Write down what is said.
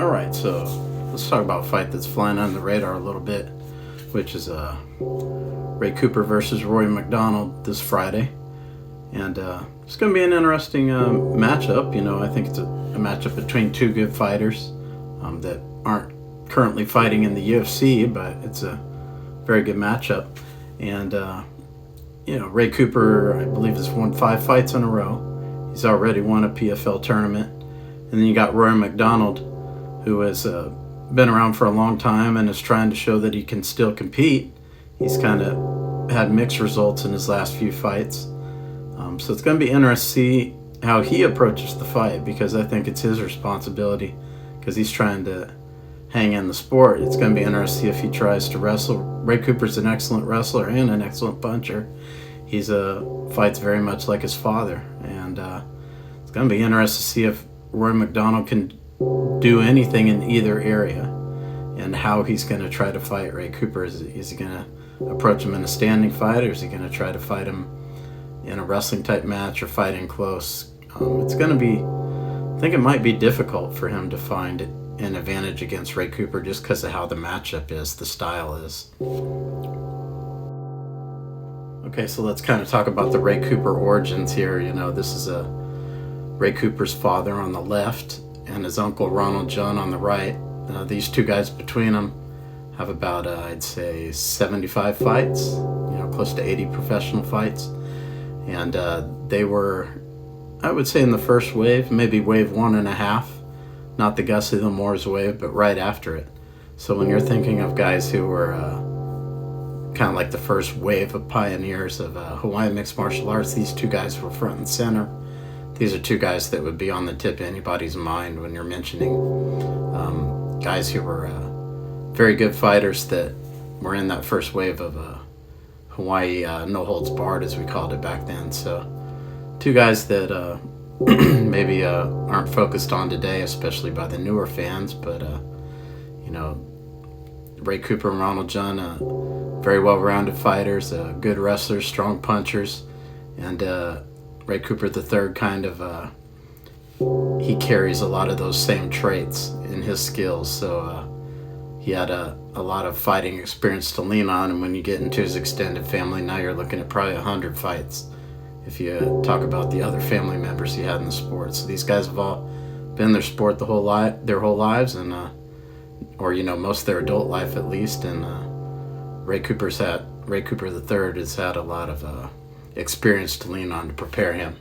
All right, so let's talk about a fight that's flying under the radar a little bit, which is Ray Cooper versus Rory McDonald this Friday. And it's going to be an interesting matchup. I think it's a matchup between two good fighters that aren't currently fighting in the UFC, but it's a very good matchup. And, Ray Cooper, I believe, has won 5 fights in a row. He's already won a PFL tournament. And then you got Rory McDonald, who has been around for a long time and is trying to show that he can still compete. He's kind of had mixed results in his last few fights. So it's going to be interesting to see how he approaches the fight, because I think it's his responsibility, because he's trying to hang in the sport. It's going to be interesting to see if he tries to wrestle. Ray Cooper's an excellent wrestler and an excellent puncher. He's fights very much like his father, and it's going to be interesting to see if Rory McDonald can do anything in either area, and how he's going to try to fight Ray Cooper. Is he going to approach him in a standing fight, or is he going to try to fight him in a wrestling type match or fighting close? It's going to be, I think it might be difficult for him to find an advantage against Ray Cooper just because of how the matchup is, the style is. Okay, so let's kind of talk about the Ray Cooper origins here. This is Ray Cooper's father on the left and his uncle Ronald John on the right. These two guys between them have about, I'd say, 75 fights, close to 80 professional fights. And they were, I would say, in the first wave, maybe wave 1.5, not the Gussie Moores wave, but right after it. So when you're thinking of guys who were kind of like the first wave of pioneers of Hawaiian mixed martial arts, these two guys were front and center. These are two guys that would be on the tip of anybody's mind when you're mentioning guys who were very good fighters that were in that first wave of Hawaii no holds barred, as we called it back then. So two guys that maybe aren't focused on today, especially by the newer fans, but Ray Cooper and Ronald John, very well-rounded fighters, good wrestlers, strong punchers, and Ray Cooper III kind of he carries a lot of those same traits in his skills. So he had a lot of fighting experience to lean on, and when you get into his extended family, now you're looking at probably 100 fights if you talk about the other family members he had in the sport. So these guys have all been in their sport their whole lives, and or most of their adult life at least. And Ray Cooper III has had a lot of experience to lean on to prepare him.